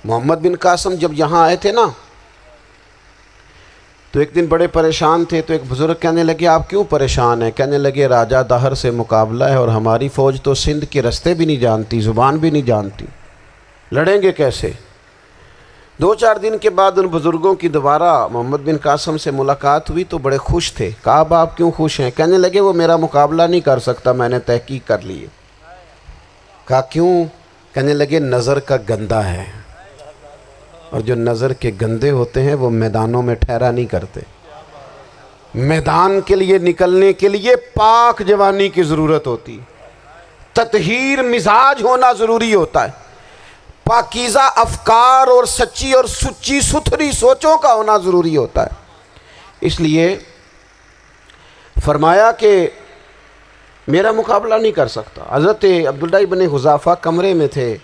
محمد بن قاسم جب یہاں آئے تھے نا تو ایک دن بڑے پریشان تھے، تو ایک بزرگ کہنے لگے آپ کیوں پریشان ہیں؟ کہنے لگے راجہ دہر سے مقابلہ ہے اور ہماری فوج تو سندھ کے رستے بھی نہیں جانتی، زبان بھی نہیں جانتی، لڑیں گے کیسے؟ 2-4 دن کے بعد ان بزرگوں کی دوبارہ محمد بن قاسم سے ملاقات ہوئی تو بڑے خوش تھے۔ کہا اب آپ کیوں خوش ہیں؟ کہنے لگے وہ میرا مقابلہ نہیں کر سکتا، میں نے تحقیق کر لی ہے۔ کہا کیوں؟ کہنے لگے نظر کا گندہ ہے، اور جو نظر کے گندے ہوتے ہیں وہ میدانوں میں ٹھہرا نہیں کرتے۔ میدان کے لیے نکلنے کے لیے پاک جوانی کی ضرورت ہوتی، تطہیر مزاج ہونا ضروری ہوتا ہے، پاکیزہ افکار اور سچی اور سچی ستھری سوچوں کا ہونا ضروری ہوتا ہے۔ اس لیے فرمایا کہ میرا مقابلہ نہیں کر سکتا۔ حضرت عبداللہ ابن حذافہ کمرے میں تھے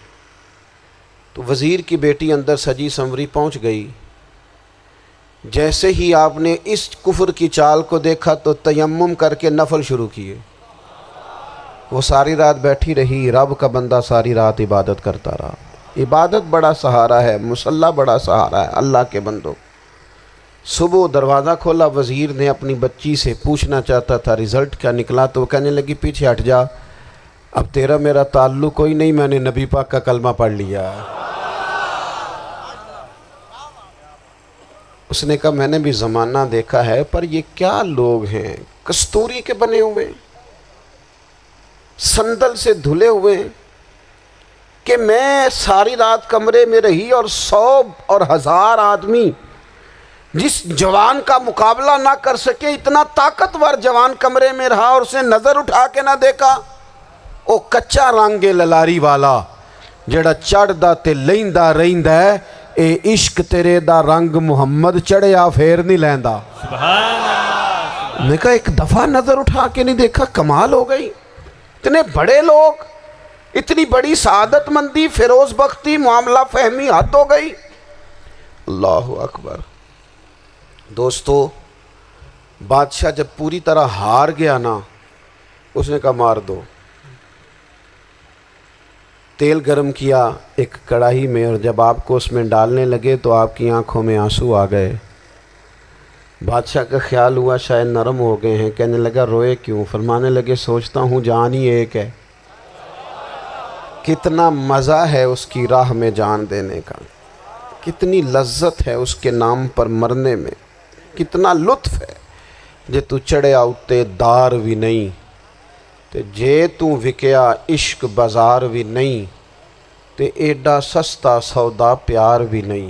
تو وزیر کی بیٹی اندر سجی سنوری پہنچ گئی۔ جیسے ہی آپ نے اس کفر کی چال کو دیکھا تو تیمم کر کے نفل شروع کیے۔ وہ ساری رات بیٹھی رہی، رب کا بندہ ساری رات عبادت کرتا رہا۔ عبادت بڑا سہارا ہے، مصلی بڑا سہارا ہے اللہ کے بندوں۔ صبح دروازہ کھولا، وزیر نے اپنی بچی سے پوچھنا چاہتا تھا رزلٹ کیا نکلا، تو وہ کہنے لگی پیچھے ہٹ جا، اب تیرا میرا تعلق کوئی نہیں، میں نے نبی پاک کا کلمہ پڑھ لیا۔ اس نے کہا میں نے بھی زمانہ دیکھا ہے، پر یہ کیا لوگ ہیں، کستوری کے بنے ہوئے، سندل سے دھلے ہوئے، کہ میں ساری رات کمرے میں رہی اور 100 اور 1000 آدمی جس جوان کا مقابلہ نہ کر سکے، اتنا طاقتور جوان کمرے میں رہا اور اسے نظر اٹھا کے نہ دیکھا۔ او کچا رنگ للاری والا جڑا چڑھدا تے لیندا رہندا ہے، اے عشق تیرے دا رنگ محمد چڑھیا پھر نہیں لیندا۔ سبحان اللہ۔ میں کہا ایک دفعہ نظر اٹھا کے نہیں دیکھا، کمال ہو گئی۔ اتنے بڑے لوگ، اتنی بڑی سعادت مندی، فیروز بختی، معاملہ فہمی حد ہو گئی۔ اللہ اکبر۔ دوستو بادشاہ جب پوری طرح ہار گیا نا، اس نے کہا مار دو۔ تیل گرم کیا ایک کڑاہی میں، اور جب آپ کو اس میں ڈالنے لگے تو آپ کی آنکھوں میں آنسو آ گئے۔ بادشاہ کا خیال ہوا شاید نرم ہو گئے ہیں، کہنے لگا روئے کیوں؟ فرمانے لگے سوچتا ہوں جان ہی ایک ہے، کتنا مزہ ہے اس کی راہ میں جان دینے کا، کتنی لذت ہے اس کے نام پر مرنے میں، کتنا لطف ہے۔ جے تو چڑھیا اتے دار بھی نہیں تے جے تو وکیا عشق بازار بھی نہیں، تے ایڈا سستا سودا پیار بھی نہیں،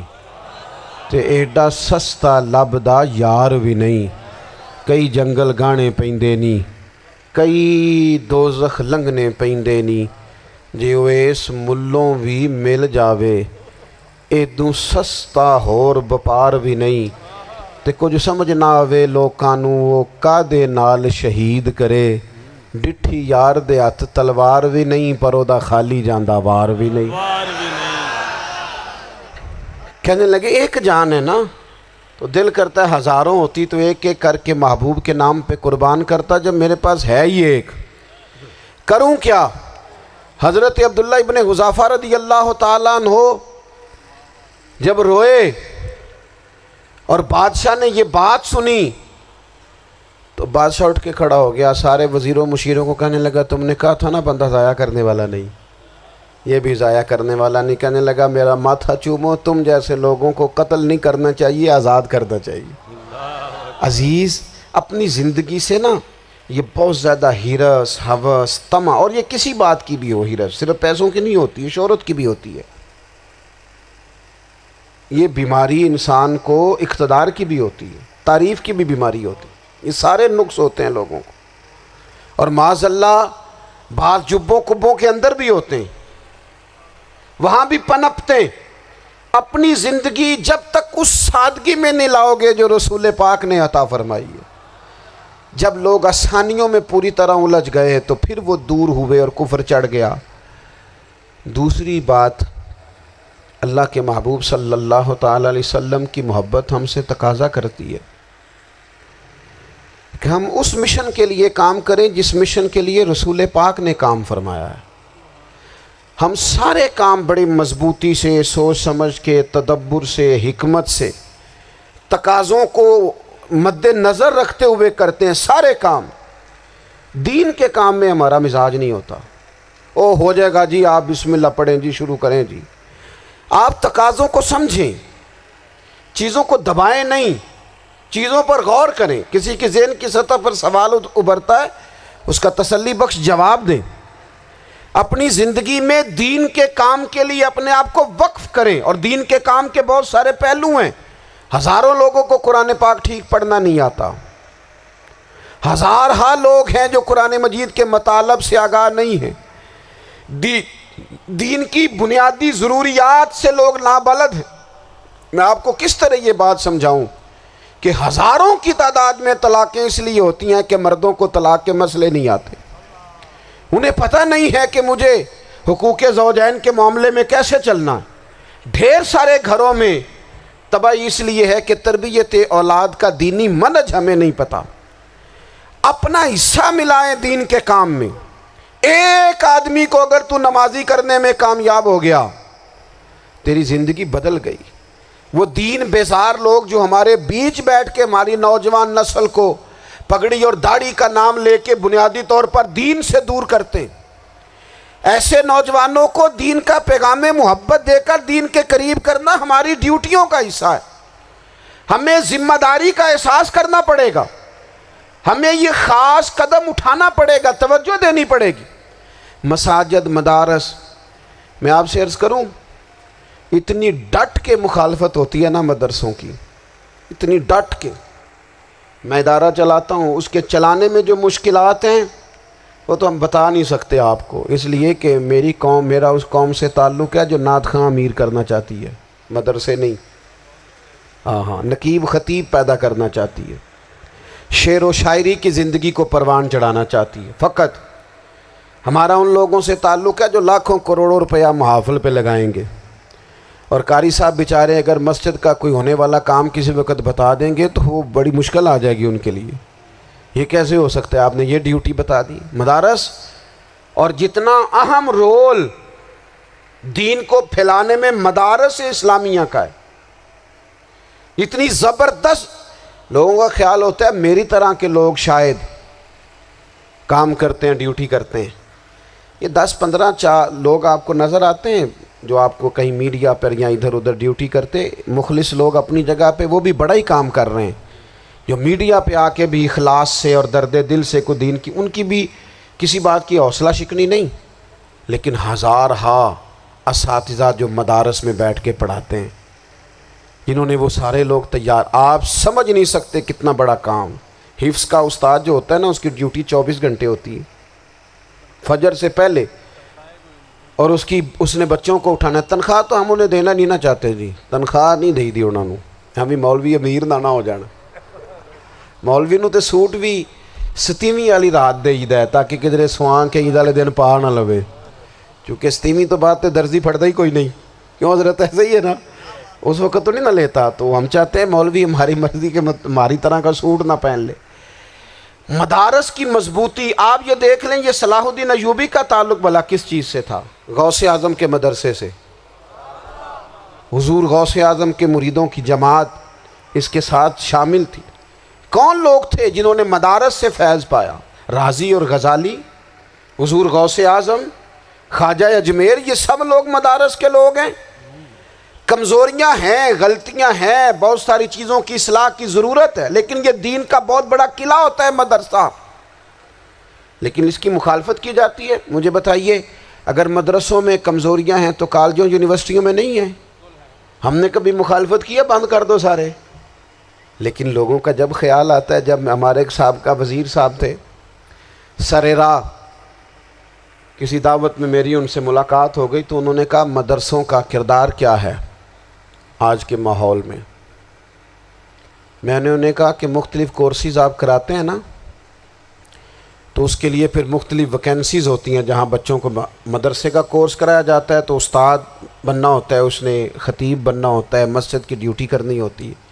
تے ایڈا سستا لبدا یار بھی نہیں۔ کئی جنگل گانے پیندے نہیں، کئی دوزخ لنگنے پیندے نہیں، جے وہ اس ملوں بھی مل جاوے ایدوں سستا ہور بپار بھی نہیں۔ تے کچھ سمجھ نہ آوے لوکانوں وہ کادے نال شہید کرے، ڈٹھی یار دے ہاتھ تلوار بھی نہیں، پر او دا خالی جاندہ وار بھی نہیں۔ کہنے لگے ایک جان ہے نا، تو دل کرتا ہے ہزاروں ہوتی تو ایک ایک کر کے محبوب کے نام پہ قربان کرتا، جب میرے پاس ہے ہی ایک، کروں کیا؟ حضرت عبداللہ ابن حذافہ رضی اللہ تعالیٰ عنہ جب روئے اور بادشاہ نے یہ بات سنی تو بادشاہ اٹھ کے کھڑا ہو گیا، سارے وزیروں مشیروں کو کہنے لگا تم نے کہا تھا نا بندہ ضائع کرنے والا نہیں، یہ بھی ضائع کرنے والا نہیں۔ کہنے لگا میرا ماتھا چومو، تم جیسے لوگوں کو قتل نہیں کرنا چاہیے، آزاد کرنا چاہیے۔ عزیز اپنی زندگی سے نا یہ بہت زیادہ ہرس، ہوس، طمع، اور یہ کسی بات کی بھی ہو، ہرس صرف پیسوں کی نہیں ہوتی ہے، شہرت کی بھی ہوتی ہے، یہ بیماری انسان کو اقتدار کی بھی ہوتی ہے، تعریف کی بھی بیماری ہوتی ہے، یہ سارے نقص ہوتے ہیں لوگوں کو، اور معاذ اللہ بعض جبوں کبوں کے اندر بھی ہوتے ہیں، وہاں بھی پنپتے۔ اپنی زندگی جب تک اس سادگی میں نہیں لاؤ گے جو رسول پاک نے عطا فرمائی ہے، جب لوگ آسانیوں میں پوری طرح الجھ گئے تو پھر وہ دور ہوئے اور کفر چڑھ گیا۔ دوسری بات، اللہ کے محبوب صلی اللہ تعالیٰ علیہ وسلم کی محبت ہم سے تقاضا کرتی ہے کہ ہم اس مشن کے لیے کام کریں جس مشن کے لیے رسول پاک نے کام فرمایا ہے۔ ہم سارے کام بڑی مضبوطی سے، سوچ سمجھ کے، تدبر سے، حکمت سے، تقاضوں کو مد نظر رکھتے ہوئے کرتے ہیں سارے کام۔ دین کے کام میں ہمارا مزاج نہیں ہوتا، او ہو جائے گا جی، آپ بسم اللہ پڑھیں جی، شروع کریں جی۔ آپ تقاضوں کو سمجھیں، چیزوں کو دبائیں نہیں، چیزوں پر غور کریں۔ کسی کے ذہن کی سطح پر سوال ابھرتا ہے، اس کا تسلی بخش جواب دیں۔ اپنی زندگی میں دین کے کام کے لیے اپنے آپ کو وقف کریں، اور دین کے کام کے بہت سارے پہلو ہیں۔ ہزاروں لوگوں کو قرآن پاک ٹھیک پڑھنا نہیں آتا، ہزارہا لوگ ہیں جو قرآن مجید کے مطالب سے آگاہ نہیں ہیں، دین کی بنیادی ضروریات سے لوگ نابلد ہیں۔ میں آپ کو کس طرح یہ بات سمجھاؤں کہ ہزاروں کی تعداد میں طلاقیں اس لیے ہوتی ہیں کہ مردوں کو طلاق کے مسئلے نہیں آتے، انہیں پتہ نہیں ہے کہ مجھے حقوق زوجین کے معاملے میں کیسے چلنا ہے۔ ڈھیر سارے گھروں میں تباہی اس لیے ہے کہ تربیت اولاد کا دینی منہج ہمیں نہیں پتہ۔ اپنا حصہ ملائیں دین کے کام میں۔ ایک آدمی کو اگر تو نمازی کرنے میں کامیاب ہو گیا، تیری زندگی بدل گئی۔ وہ دین بیزار لوگ جو ہمارے بیچ بیٹھ کے ہماری نوجوان نسل کو پگڑی اور داڑھی کا نام لے کے بنیادی طور پر دین سے دور کرتے ہیں، ایسے نوجوانوں کو دین کا پیغام محبت دے کر دین کے قریب کرنا ہماری ڈیوٹیوں کا حصہ ہے۔ ہمیں ذمہ داری کا احساس کرنا پڑے گا، ہمیں یہ خاص قدم اٹھانا پڑے گا، توجہ دینی پڑے گی۔ مساجد، مدارس، میں آپ سے عرض کروں، اتنی ڈٹ کے مخالفت ہوتی ہے نا مدرسوں کی، اتنی ڈٹ کے۔ میں ادارہ چلاتا ہوں، اس کے چلانے میں جو مشکلات ہیں وہ تو ہم بتا نہیں سکتے آپ کو، اس لیے کہ میری قوم، میرا اس قوم سے تعلق ہے جو نعت خواں امیر کرنا چاہتی ہے، مدرسے نہیں۔ ہاں، نقیب خطیب پیدا کرنا چاہتی ہے، شعر و شاعری کی زندگی کو پروان چڑھانا چاہتی ہے۔ فقط ہمارا ان لوگوں سے تعلق ہے جو لاکھوں کروڑوں روپیہ محافل پہ لگائیں گے، اور قاری صاحب بیچارے اگر مسجد کا کوئی ہونے والا کام کسی وقت بتا دیں گے تو وہ بڑی مشکل آ جائے گی ان کے لیے۔ یہ کیسے ہو سکتا ہے، آپ نے یہ ڈیوٹی بتا دی۔ مدارس، اور جتنا اہم رول دین کو پھیلانے میں مدارس اسلامیہ کا ہے، اتنی زبردست، لوگوں کا خیال ہوتا ہے میری طرح کے لوگ شاید کام کرتے ہیں، ڈیوٹی کرتے ہیں۔ یہ 10-15 لوگ آپ کو نظر آتے ہیں جو آپ کو کہیں میڈیا پر یا ادھر ادھر ڈیوٹی کرتے، مخلص لوگ اپنی جگہ پہ، وہ بھی بڑا ہی کام کر رہے ہیں، جو میڈیا پہ آ کے بھی اخلاص سے اور درد دل سے کو دین کی، ان کی بھی کسی بات کی حوصلہ شکنی نہیں، لیکن ہزارہا اساتذہ جو مدارس میں بیٹھ کے پڑھاتے ہیں، جنہوں نے وہ سارے لوگ تیار، آپ سمجھ نہیں سکتے کتنا بڑا کام۔ حفظ کا استاد جو ہوتا ہے نا، اس کی ڈیوٹی 24 گھنٹے ہوتی ہے، فجر سے پہلے، اور اس نے بچوں کو اٹھانا ہے۔ تنخواہ تو ہم انہیں دینا نہیں نہ چاہتے جی، تنخواہ نہیں دئی دی انہوں نے، ہمیں مولوی امیر نہ ہو جانا۔ مولوی نو تے سوٹ بھی 27ویں والی رات دے ہی ہے تاکہ کدھر سوان کے عید والے دن پا نہ لوے، چونکہ 27ویں تو بعد تے درزی پھڑتا ہی کوئی نہیں، کیوں حضرت ایسے ہی ہے نا، اس وقت تو نہیں نہ لیتا۔ تو ہم چاہتے ہیں مولوی ہماری مرضی کے ہماری طرح کا سوٹ نہ پہن لے۔ مدارس کی مضبوطی، آپ یہ دیکھ لیں، یہ صلاح الدین ایوبی کا تعلق بھلا کس چیز سے تھا؟ غوث اعظم کے مدرسے سے۔ حضور غوث اعظم کے مریدوں کی جماعت اس کے ساتھ شامل تھی۔ کون لوگ تھے جنہوں نے مدارس سے فیض پایا؟ رازی اور غزالی، حضور غوث اعظم، خواجہ اجمیر، یہ سب لوگ مدارس کے لوگ ہیں۔ کمزوریاں ہیں، غلطیاں ہیں، بہت ساری چیزوں کی اصلاح کی ضرورت ہے، لیکن یہ دین کا بہت بڑا قلعہ ہوتا ہے مدرسہ، لیکن اس کی مخالفت کی جاتی ہے۔ مجھے بتائیے، اگر مدرسوں میں کمزوریاں ہیں تو کالجوں یونیورسٹیوں میں نہیں ہیں؟ ہم نے کبھی مخالفت کی ہے بند کر دو سارے؟ لیکن لوگوں کا جب خیال آتا ہے، جب ہمارے ایک سابقہ وزیر صاحب تھے، سر راہ کسی دعوت میں میری ان سے ملاقات ہو گئی تو انہوں نے کہا مدرسوں کا کردار کیا ہے آج کے ماحول میں؟ میں نے انہیں کہا کہ مختلف کورسز آپ کراتے ہیں نا، تو اس کے لیے پھر مختلف ویکینسیز ہوتی ہیں، جہاں بچوں کو مدرسے کا کورس کرایا جاتا ہے تو استاد بننا ہوتا ہے، اس نے خطیب بننا ہوتا ہے، مسجد کی ڈیوٹی کرنی ہوتی ہے۔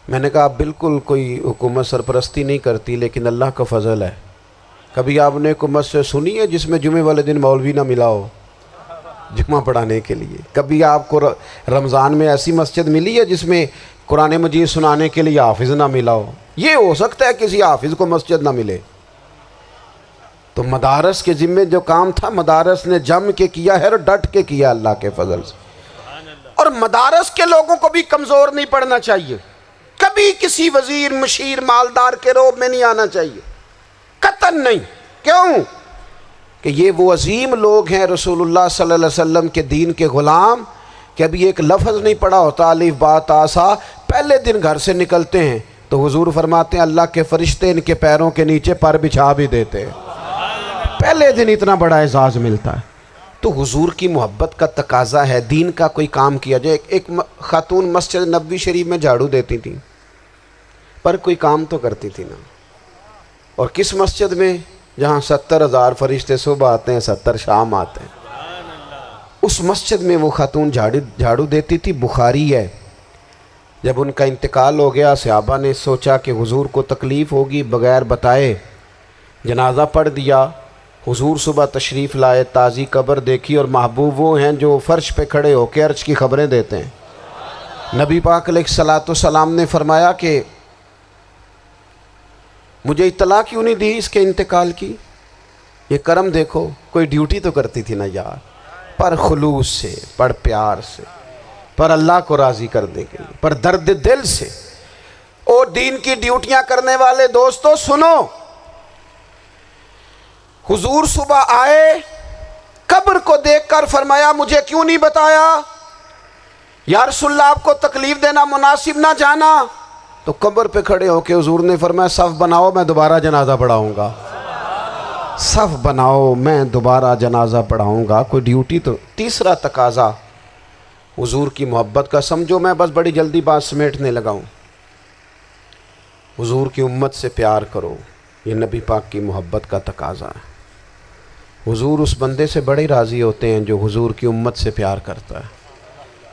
میں نے کہا آپ بالکل کوئی حکومت سرپرستی نہیں کرتی، لیکن اللہ کا فضل ہے، کبھی آپ نے حکومت سے سنی ہے جس میں جمعے والے دن مولوی نہ ملا ہو؟ جمعہ پڑھانے کے لیے۔ کبھی آپ کو رمضان میں ایسی مسجد ملی ہے جس میں قرآن مجید سنانے کے لیے حافظ نہ ملا ہو؟ یہ ہو سکتا ہے کسی حافظ کو مسجد نہ ملے۔ تو مدارس کے ذمے جو کام تھا مدارس نے جم کے کیا ہے اور ڈٹ کے کیا اللہ کے فضل سے۔ اور مدارس کے لوگوں کو بھی کمزور نہیں پڑنا چاہیے، کبھی کسی وزیر مشیر مالدار کے روب میں نہیں آنا چاہیے، قطعاً نہیں۔ کیوں کہ یہ وہ عظیم لوگ ہیں رسول اللہ صلی اللہ علیہ وسلم کے دین کے غلام کہ ابھی ایک لفظ نہیں پڑھا ہوتا الف با تا سا، پہلے دن گھر سے نکلتے ہیں تو حضور فرماتے ہیں اللہ کے فرشتے ان کے پیروں کے نیچے پر بچھا بھی دیتے ہیں، پہلے دن اتنا بڑا اعزاز ملتا ہے۔ تو حضور کی محبت کا تقاضا ہے، دین کا کوئی کام کیا جائے۔ ایک خاتون مسجد نبوی شریف میں جھاڑو دیتی تھی پر کوئی کام تو کرتی تھی نا۔ اور کس مسجد میں؟ جہاں 70,000 فرشتے صبح آتے ہیں 70 شام آتے ہیں، اس مسجد میں وہ خاتون جھاڑو دیتی تھی۔ بخاری ہے، جب ان کا انتقال ہو گیا صحابہ نے سوچا کہ حضور کو تکلیف ہوگی، بغیر بتائے جنازہ پڑھ دیا۔ حضور صبح تشریف لائے، تازی قبر دیکھی، اور محبوب وہ ہیں جو فرش پہ کھڑے ہو کے عرش کی خبریں دیتے ہیں۔ نبی پاک علیہ الصلوۃ والسلام نے فرمایا کہ مجھے اطلاع کیوں نہیں دی اس کے انتقال کی؟ یہ کرم دیکھو، کوئی ڈیوٹی تو کرتی تھی نا یار، پر خلوص سے، پر پیار سے، پر اللہ کو راضی کرنے کے لیے، پر درد دل سے۔ اور دین کی ڈیوٹیاں کرنے والے دوستو سنو، حضور صبح آئے، قبر کو دیکھ کر فرمایا مجھے کیوں نہیں بتایا؟ یا رسول اللہ آپ کو تکلیف دینا مناسب نہ جانا؟ تو قبر پہ کھڑے ہو کے حضور نے فرمایا صف بناؤ میں دوبارہ جنازہ پڑھاؤں گا، صف بناؤ میں دوبارہ جنازہ پڑھاؤں گا۔ کوئی ڈیوٹی تو۔ تیسرا تقاضا حضور کی محبت کا، سمجھو میں بس بڑی جلدی بات سمیٹنے لگا ہوں۔ حضور کی امت سے پیار کرو، یہ نبی پاک کی محبت کا تقاضا ہے۔ حضور اس بندے سے بڑے راضی ہوتے ہیں جو حضور کی امت سے پیار کرتا ہے۔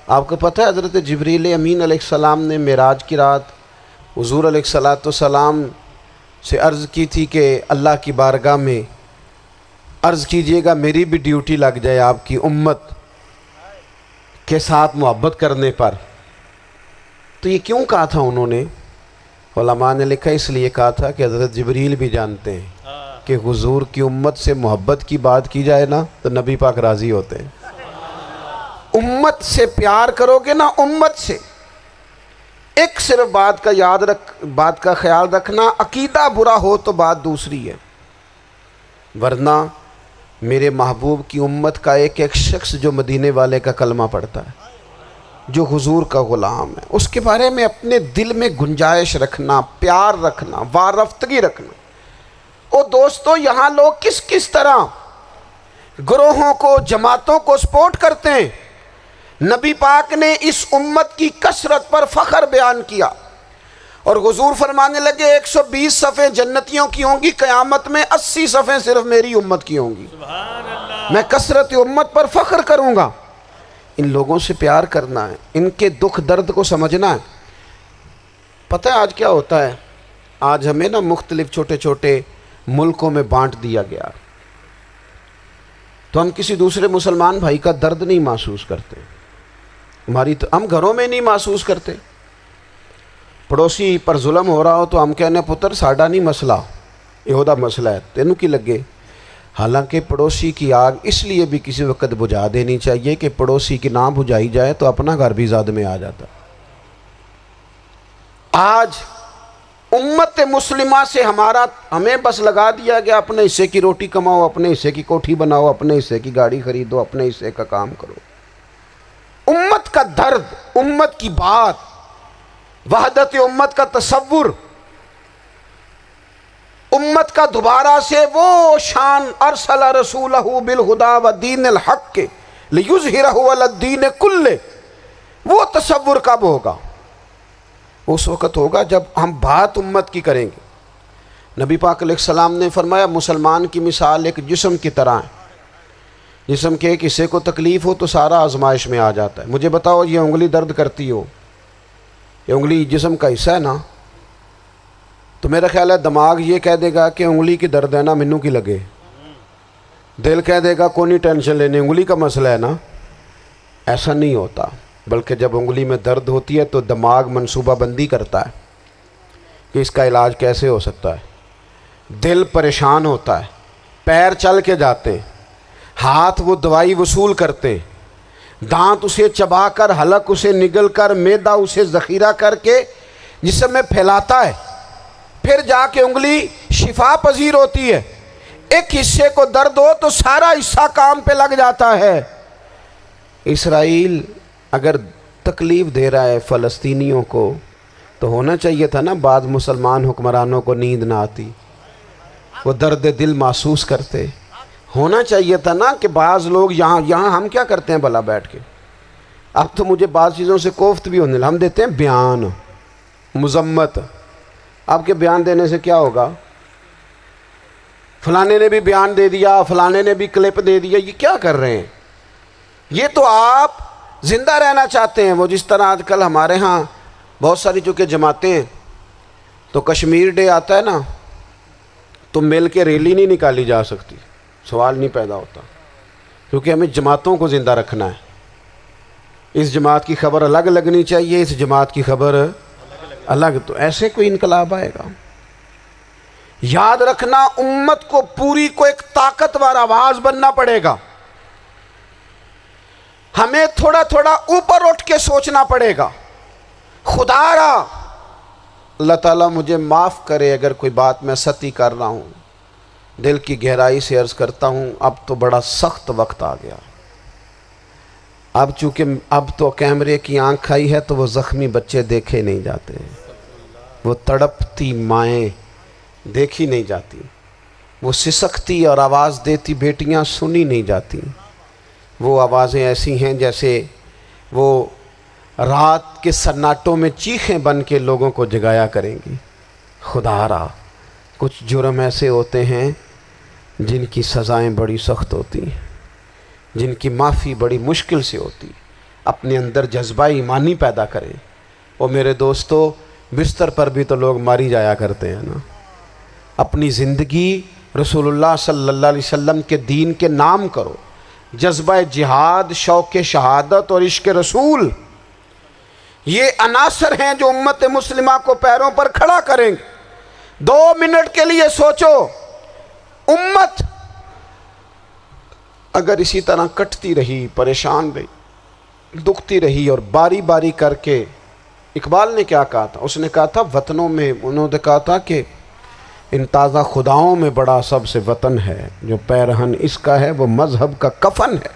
آپ کو پتہ ہے حضرت جبریل امین علیہ السلام نے معراج کی رات حضور علیہ الصلوۃ والسلام سے عرض کی تھی کہ اللہ کی بارگاہ میں عرض کیجئے گا میری بھی ڈیوٹی لگ جائے آپ کی امت کے ساتھ محبت کرنے پر۔ تو یہ کیوں کہا تھا انہوں نے؟ علماء نے لکھا اس لیے کہا تھا کہ حضرت جبریل بھی جانتے ہیں کہ حضور کی امت سے محبت کی بات کی جائے نا تو نبی پاک راضی ہوتے ہیں۔ امت سے پیار کرو گے نا، امت سے۔ ایک صرف بات کا خیال رکھنا، عقیدہ برا ہو تو بات دوسری ہے، ورنہ میرے محبوب کی امت کا ایک ایک شخص جو مدینے والے کا کلمہ پڑھتا ہے، جو حضور کا غلام ہے، اس کے بارے میں اپنے دل میں گنجائش رکھنا، پیار رکھنا، وارفتگی رکھنا۔ اور دوستو یہاں لوگ کس کس طرح گروہوں کو، جماعتوں کو سپورٹ کرتے ہیں۔ نبی پاک نے اس امت کی کثرت پر فخر بیان کیا اور حضور فرمانے لگے 120 صفیں جنتیوں کی ہوں گی، قیامت میں 80 صفیں صرف میری امت کی ہوں گی۔ میں کثرت امت پر فخر کروں گا۔ ان لوگوں سے پیار کرنا ہے، ان کے دکھ درد کو سمجھنا ہے۔ پتہ ہے آج کیا ہوتا ہے؟ آج ہمیں نا مختلف چھوٹے چھوٹے ملکوں میں بانٹ دیا گیا، تو ہم کسی دوسرے مسلمان بھائی کا درد نہیں محسوس کرتے، ہم گھروں میں نہیں محسوس کرتے۔ پڑوسی پر ظلم ہو رہا ہو تو ہم کہنے پتر ساڈا نہیں مسئلہ، یہ مسئلہ ہے تینوں کی لگے۔ حالانکہ پڑوسی کی آگ اس لیے بھی کسی وقت بجھا دینی چاہیے کہ پڑوسی کی نہ بجھائی جائے تو اپنا گھر بھی زاد میں آ جاتا۔ آج امت مسلمہ سے ہمیں بس لگا دیا گیا اپنے حصے کی روٹی کماؤ، اپنے حصے کی کوٹھی بناؤ، اپنے حصے کی گاڑی خریدو، اپنے حصے کا کام کرو۔ امت کا درد، امت کی بات، وحدت امت کا تصور، امت کا دوبارہ سے وہ شان ارسل رسولہ بالہدی ودین الحق لیظہرہ علی الدین کلہ، وہ تصور کب ہوگا؟ اس وقت ہوگا جب ہم بات امت کی کریں گے۔ نبی پاک علیہ السلام نے فرمایا مسلمان کی مثال ایک جسم کی طرح ہے، جسم کے ایک حصے کو تکلیف ہو تو سارا آزمائش میں آ جاتا ہے۔ مجھے بتاؤ یہ انگلی درد کرتی ہو، یہ انگلی جسم کا حصہ ہے نا، تو میرا خیال ہے دماغ یہ کہہ دے گا کہ انگلی کی درد ہے نا مینوں کی لگے، دل کہہ دے گا کوئی نہیں ٹینشن لینے، انگلی کا مسئلہ ہے نا. ایسا نہیں ہوتا، بلکہ جب انگلی میں درد ہوتی ہے تو دماغ منصوبہ بندی کرتا ہے کہ اس کا علاج کیسے ہو سکتا ہے. دل پریشان ہوتا ہے، پیر چل کے جاتے ہیں، ہاتھ وہ دوائی وصول کرتے ہیں، دانت اسے چبا کر، حلق اسے نگل کر، معدہ اسے ذخیرہ کر کے جسم میں پھیلاتا ہے، پھر جا کے انگلی شفا پذیر ہوتی ہے. ایک حصے کو درد ہو تو سارا حصہ کام پہ لگ جاتا ہے. اسرائیل اگر تکلیف دے رہا ہے فلسطینیوں کو تو ہونا چاہیے تھا نا بعض مسلمان حکمرانوں کو نیند نہ آتی، وہ درد دل محسوس کرتے. ہونا چاہیے تھا نا کہ بعض لوگ یہاں ہم کیا کرتے ہیں بھلا بیٹھ کے. اب تو مجھے بعض چیزوں سے کوفت بھی ہونے لگا. ہم دیتے ہیں بیان، مذمت. آپ کے بیان دینے سے کیا ہوگا؟ فلانے نے بھی بیان دے دیا، فلانے نے بھی کلپ دے دیا. یہ کیا کر رہے ہیں؟ یہ تو آپ زندہ رہنا چاہتے ہیں. وہ جس طرح آج کل ہمارے ہاں بہت ساری چونکہ جماعتیں ہیں تو کشمیر ڈے آتا ہے نا تو مل کے ریلی نہیں نکالی جا سکتی، سوال نہیں پیدا ہوتا، کیونکہ ہمیں جماعتوں کو زندہ رکھنا ہے. اس جماعت کی خبر الگ لگنی چاہیے، اس جماعت کی خبر الگ. تو ایسے کوئی انقلاب آئے گا؟ یاد رکھنا امت کو پوری کو ایک طاقتور آواز بننا پڑے گا. ہمیں تھوڑا تھوڑا اوپر اٹھ کے سوچنا پڑے گا. خدا را اللہ تعالیٰ مجھے معاف کرے اگر کوئی بات میں سطحی کر رہا ہوں. دل کی گہرائی سے عرض کرتا ہوں اب تو بڑا سخت وقت آ گیا. اب چونکہ اب تو کیمرے کی آنکھ آئی ہے تو وہ زخمی بچے دیکھے نہیں جاتے، وہ تڑپتی مائیں دیکھی نہیں جاتی، وہ سسکتی اور آواز دیتی بیٹیاں سنی نہیں جاتی. وہ آوازیں ایسی ہیں جیسے وہ رات کے سناٹوں میں چیخیں بن کے لوگوں کو جگایا کریں گی. خدا را کچھ جرم ایسے ہوتے ہیں جن کی سزائیں بڑی سخت ہوتی ہیں، جن کی معافی بڑی مشکل سے ہوتی. اپنے اندر جذبہ ایمانی پیدا کریں. اور میرے دوستو بستر پر بھی تو لوگ ماری جایا کرتے ہیں نا. اپنی زندگی رسول اللہ صلی اللہ علیہ وسلم کے دین کے نام کرو. جذبہ جہاد، شوق شہادت اور عشق رسول، یہ عناصر ہیں جو امت مسلمہ کو پیروں پر کھڑا کریں گے. 2 منٹ کے لیے سوچو، امت اگر اسی طرح کٹتی رہی، پریشان رہی، دکھتی رہی اور باری باری کر کے. اقبال نے کیا کہا تھا؟ اس نے کہا تھا وطنوں میں، انہوں نے کہا تھا کہ ان تازہ خداؤں میں بڑا سب سے وطن ہے، جو پیرہن اس کا ہے وہ مذہب کا کفن ہے.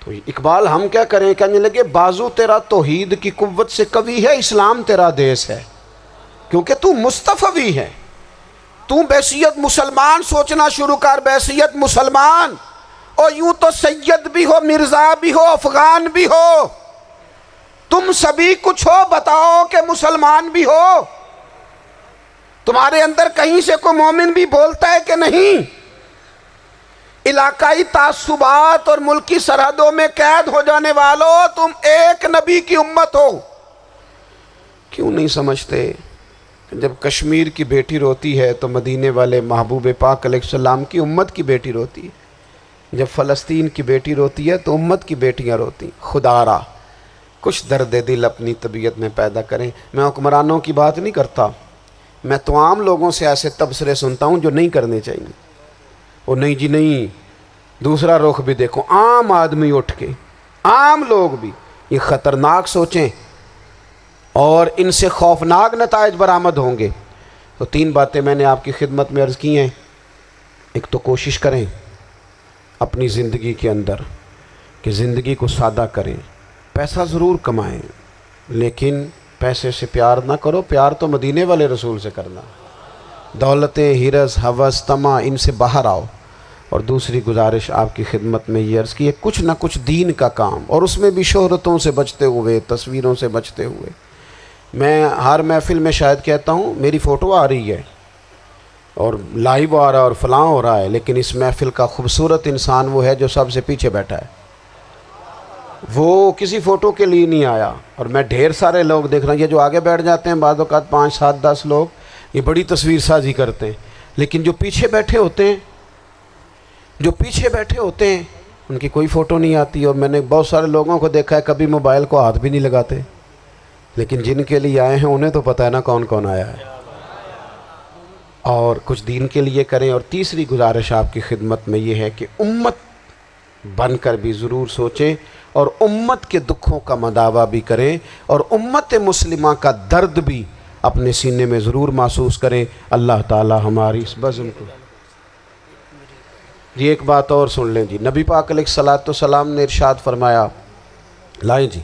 تو اقبال ہم کیا کریں؟ کہنے لگے بازو تیرا توحید کی قوت سے قوی ہے، اسلام تیرا دیس ہے، کیونکہ تو مصطفی ہے. تو بحیثیت مسلمان سوچنا شروع کر، بحیثیت مسلمان. اور یوں تو سید بھی ہو، مرزا بھی ہو، افغان بھی ہو، تم سبھی کچھ ہو، بتاؤ کہ مسلمان بھی ہو. تمہارے اندر کہیں سے کوئی مومن بھی بولتا ہے کہ نہیں؟ علاقائی تعصبات اور ملکی سرحدوں میں قید ہو جانے والوں، تم ایک نبی کی امت ہو. کیوں نہیں سمجھتے جب کشمیر کی بیٹی روتی ہے تو مدینے والے محبوب پاک علیہ السلام کی امت کی بیٹی روتی ہے، جب فلسطین کی بیٹی روتی ہے تو امت کی بیٹیاں روتی. خدا را کچھ درد دل اپنی طبیعت میں پیدا کریں. میں حکمرانوں کی بات نہیں کرتا، میں تو عام لوگوں سے ایسے تبصرے سنتا ہوں جو نہیں کرنے چاہیے. اور نہیں جی نہیں، دوسرا رخ بھی دیکھو. عام آدمی اٹھ کے، عام لوگ بھی یہ خطرناک سوچیں اور ان سے خوفناک نتائج برآمد ہوں گے. تو 3 باتیں میں نے آپ کی خدمت میں عرض کی ہیں. ایک تو کوشش کریں اپنی زندگی کے اندر کہ زندگی کو سادہ کریں. پیسہ ضرور کمائیں لیکن پیسے سے پیار نہ کرو، پیار تو مدینے والے رسول سے کرنا. دولتیں، ہرس، ہوس، طمع، ان سے باہر آؤ. اور دوسری گزارش آپ کی خدمت میں یہ عرض کی ہے کچھ نہ کچھ دین کا کام، اور اس میں بھی شہرتوں سے بچتے ہوئے، تصویروں سے بچتے ہوئے. میں ہر محفل میں شاید کہتا ہوں میری فوٹو آ رہی ہے اور لائیو آ رہا ہے اور فلاں ہو رہا ہے، لیکن اس محفل کا خوبصورت انسان وہ ہے جو سب سے پیچھے بیٹھا ہے. وہ کسی فوٹو کے لیے نہیں آیا. اور میں ڈھیر سارے لوگ دیکھ رہا ہوں، یہ جو آگے بیٹھ جاتے ہیں بعض اوقات 5، 7، 10 لوگ، یہ بڑی تصویر سازی کرتے ہیں، لیکن جو پیچھے بیٹھے ہوتے ہیں جو پیچھے بیٹھے ہوتے ہیں ان کی کوئی فوٹو نہیں آتی، اور میں نے بہت سارے لوگوں کو دیکھا ہے کبھی موبائل کو ہاتھ بھی نہیں لگاتے، لیکن جن کے لیے آئے ہیں انہیں تو پتہ ہے نا کون کون آیا ہے، اور کچھ دین کے لیے کریں۔ اور تیسری گزارش آپ کی خدمت میں یہ ہے کہ امت بن کر بھی ضرور سوچیں، اور امت کے دکھوں کا مداوع بھی کریں، اور امت مسلمہ کا درد بھی اپنے سینے میں ضرور محسوس کریں۔ اللہ تعالی ہماری اس بزم کو جی ایک بات اور سن لیں جی، نبی پاک علیہ الصلاۃ والسلام نے ارشاد فرمایا، لائیں جی،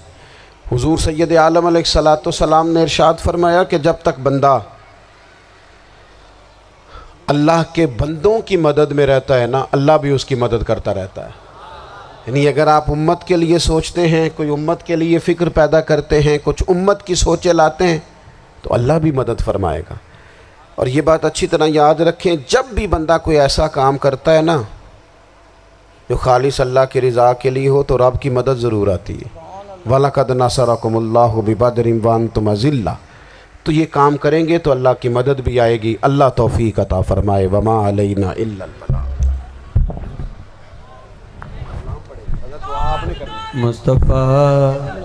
حضور سید عالم علیہ الصلاۃ والسلام نے ارشاد فرمایا کہ جب تک بندہ اللہ کے بندوں کی مدد میں رہتا ہے نا، اللہ بھی اس کی مدد کرتا رہتا ہے۔ یعنی اگر آپ امت کے لیے سوچتے ہیں، کوئی امت کے لیے فکر پیدا کرتے ہیں، کچھ امت کی سوچیں لاتے ہیں، تو اللہ بھی مدد فرمائے گا۔ اور یہ بات اچھی طرح یاد رکھیں، جب بھی بندہ کوئی ایسا کام کرتا ہے نا جو خالص اللہ کی رضا کے لیے ہو، تو رب کی مدد ضرور آتی ہے۔ وَلَقَدْ نَصَرَكُمُ اللَّهُ بِبَدْرٍ وَأَنْتُمْ أَذِلَّةٌ، تو یہ کام کریں گے تو اللہ کی مدد بھی آئے گی۔ اللہ توفیق عطا فرمائے۔ وَمَا عَلَيْنَا إِلَّا الْبَلَاغُ۔ مصطفیٰ